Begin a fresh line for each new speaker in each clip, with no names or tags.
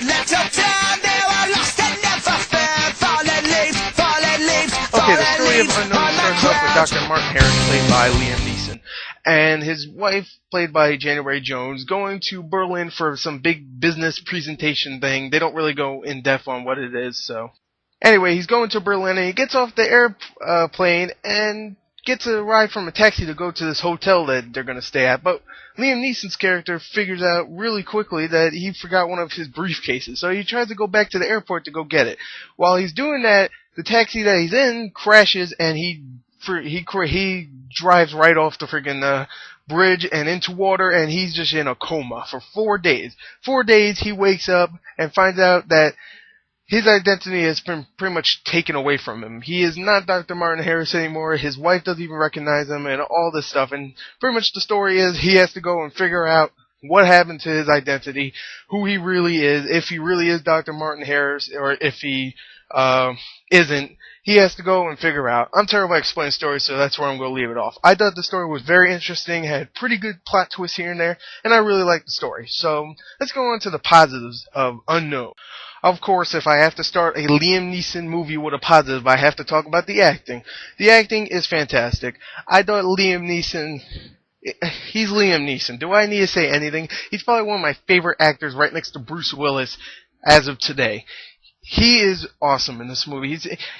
Okay, the story of Unknown starts off with Dr. Martin Harris, played by Liam Neeson, and his wife, played by January Jones, going to Berlin for some big business presentation thing. They don't really go in depth on what it is, so. Anyway, he's going to Berlin, and he gets off the airplane and gets a ride from a taxi to go to this hotel that they're going to stay at. But Liam Neeson's character figures out really quickly that he forgot one of his briefcases, so he tries to go back to the airport to go get it. While he's doing that, the taxi that he's in crashes, and he drives right off the friggin' bridge and into water, and he's just in a coma for 4 days. 4 days, he wakes up and finds out that his identity has been pretty much taken away from him. He is not Dr. Martin Harris anymore. His wife doesn't even recognize him and all this stuff. And pretty much the story is he has to go and figure out what happened to his identity, who he really is, if he really is Dr. Martin Harris or if he isn't. He has to go and figure out. I'm terrible at explaining stories, so that's where I'm going to leave it off. I thought the story was very interesting, had pretty good plot twists here and there, and I really liked the story. So let's go on to the positives of Unknown. Of course, if I have to start a Liam Neeson movie with a positive, I have to talk about the acting. The acting is fantastic. I thought Liam Neeson, he's Liam Neeson. Do I need to say anything? He's probably one of my favorite actors right next to Bruce Willis as of today. He is awesome in this movie.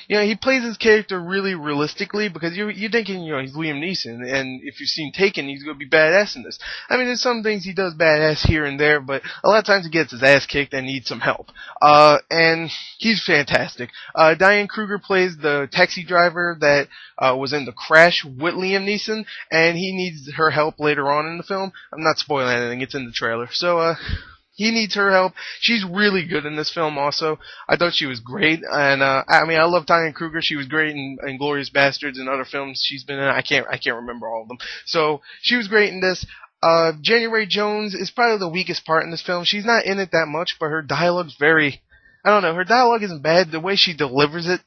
He plays his character really realistically because you're thinking, he's Liam Neeson, and if you've seen Taken, he's going to be badass in this. I mean, there's some things he does badass here and there, but a lot of times he gets his ass kicked and needs some help. And he's fantastic. Diane Kruger plays the taxi driver that was in the crash with Liam Neeson, and he needs her help later on in the film. I'm not spoiling anything, it's in the trailer. So, he needs her help. She's really good in this film also. I thought she was great. And, I love Diane Kruger. She was great in Inglourious Basterds and other films she's been in. I can't remember all of them. So, she was great in this. January Jones is probably the weakest part in this film. She's not in it that much, but her dialogue's her dialogue isn't bad. The way she delivers it,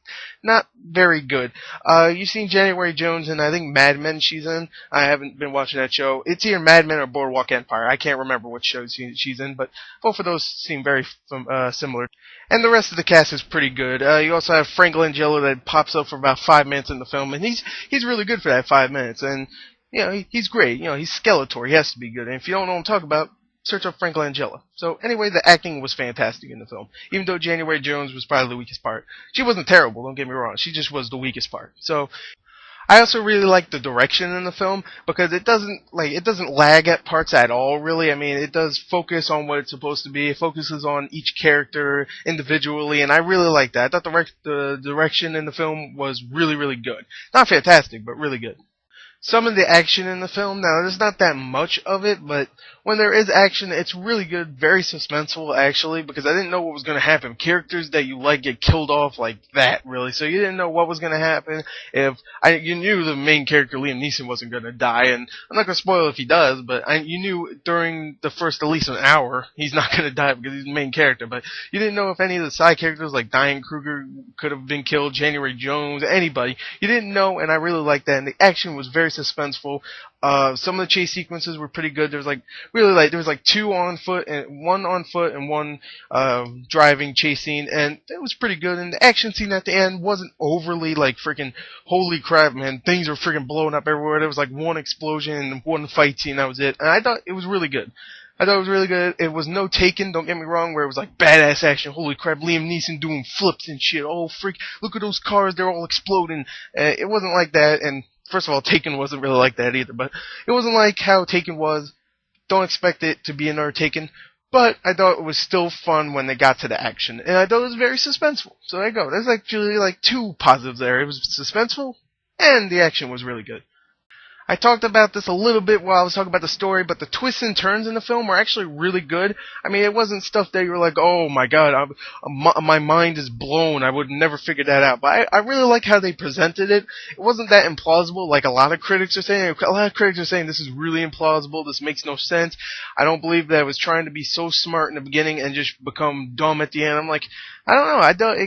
not very good. You've seen January Jones in, I think, Mad Men she's in. I haven't been watching that show. It's either Mad Men or Boardwalk Empire. I can't remember which shows she's in, but both of those seem very similar. And the rest of the cast is pretty good. You also have Frank Langella that pops up for about 5 minutes in the film, and he's really good for that 5 minutes. And, he's great. He's Skeletor. He has to be good. And if you don't know what I'm talking about, search up Frank Langella. So anyway, the acting was fantastic in the film. Even though January Jones was probably the weakest part. She wasn't terrible, don't get me wrong. She just was the weakest part. So I also really like the direction in the film because it doesn't lag at parts at all, really. I mean, it does focus on what it's supposed to be. It focuses on each character individually, and I really like that. I thought the direction in the film was really, really good. Not fantastic, but really good. Some of the action in the film, now there's not that much of it, but when there is action, it's really good, very suspenseful actually, because I didn't know what was going to happen. Characters that you like get killed off like that, really, so you didn't know what was going to happen. You knew the main character, Liam Neeson, wasn't going to die, and I'm not going to spoil if he does, but you knew during the first at least an hour, he's not going to die because he's the main character, but you didn't know if any of the side characters like Diane Kruger could have been killed, January Jones, anybody. You didn't know, and I really liked that, and the action was very suspenseful. Some of the chase sequences were pretty good. There was two on foot and one driving chase scene, and it was pretty good. And the action scene at the end wasn't overly like freaking holy crap, man, things are freaking blowing up everywhere. There was like one explosion and one fight scene, that was it. And I thought it was really good. It was no Taken, don't get me wrong, where it was like badass action. Holy crap, Liam Neeson doing flips and shit. Oh freak, look at those cars, they're all exploding. It wasn't like that, and first of all, Taken wasn't really like that either, but it wasn't like how Taken was. Don't expect it to be another Taken, but I thought it was still fun when they got to the action, and I thought it was very suspenseful. So there you go. There's actually like two positives there. It was suspenseful, and the action was really good. I talked about this a little bit while I was talking about the story, but the twists and turns in the film were actually really good. I mean, it wasn't stuff that you were like, oh my god, my mind is blown, I would never figure that out. But I really like how they presented it. It wasn't that implausible like a lot of critics are saying. A lot of critics are saying this is really implausible, this makes no sense. I don't believe that it was trying to be so smart in the beginning and just become dumb at the end. I'm like, I don't know, I thought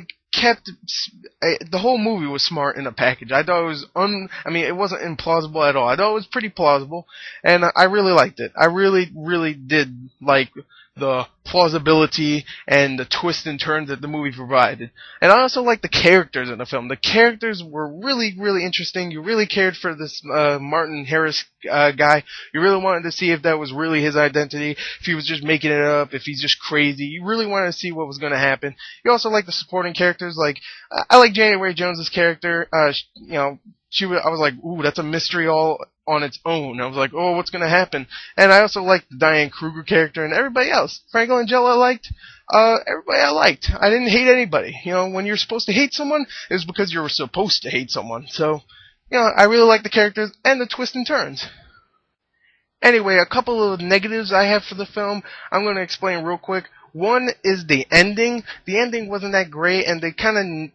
the whole movie was smart in a package. I thought it was it wasn't implausible at all. I thought it was pretty plausible, and I really liked it. I really, really did like the plausibility and the twists and turns that the movie provided. And I also like the characters in the film. The characters were really, really interesting. You really cared for this Martin Harris guy. You really wanted to see if that was really his identity, if he was just making it up, if he's just crazy. You really wanted to see what was going to happen. You also like the supporting characters. Like I like January Jones's character. I was like, ooh, that's a mystery all on its own. I was like, oh, what's gonna happen? And I also liked the Diane Kruger character and everybody else. Frank Langella I liked. Everybody I liked. I didn't hate anybody. When you're supposed to hate someone, it's because you're supposed to hate someone. So, I really like the characters and the twists and turns. Anyway, a couple of negatives I have for the film, I'm going to explain real quick. One is the ending. The ending wasn't that great, and they kind of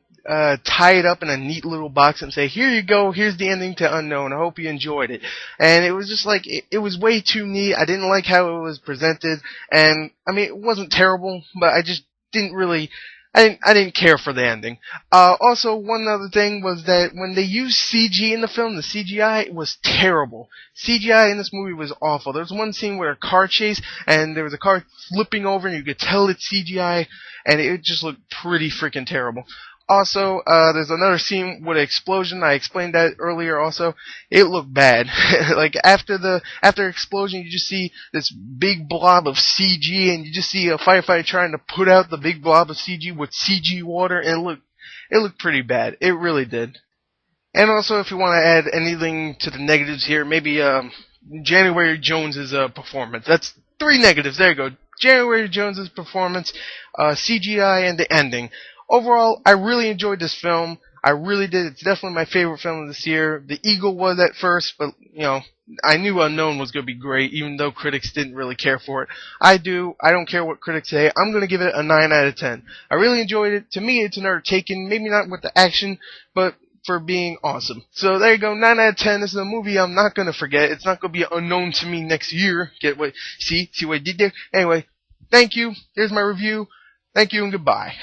tie it up in a neat little box and say, here you go, here's the ending to Unknown. I hope you enjoyed it. And it was just like, it was way too neat. I didn't like how it was presented, and I mean, it wasn't terrible, but I just didn't really, I didn't care for the ending. Also, one other thing was that when they used CG in the film, the CGI was terrible. CGI in this movie was awful. There was one scene where a car chase, and there was a car flipping over, and you could tell it's CGI, and it just looked pretty freaking terrible. Also, there's another scene with an explosion. I explained that earlier also. It looked bad. Like, after explosion, you just see this big blob of CG, and you just see a firefighter trying to put out the big blob of CG with CG water, and it looked pretty bad. It really did. And also, if you want to add anything to the negatives here, maybe, January Jones's, performance. That's 3 negatives. There you go. January Jones's performance, CGI, and the ending. Overall, I really enjoyed this film. I really did. It's definitely my favorite film of this year. The Eagle was at first, but, I knew Unknown was going to be great, even though critics didn't really care for it. I do. I don't care what critics say. I'm going to give it a 9 out of 10. I really enjoyed it. To me, it's an undertaking. Maybe not with the action, but for being awesome. So there you go, 9 out of 10. This is a movie I'm not going to forget. It's not going to be unknown to me next year. See what I did there? Anyway, thank you. Here's my review. Thank you and goodbye.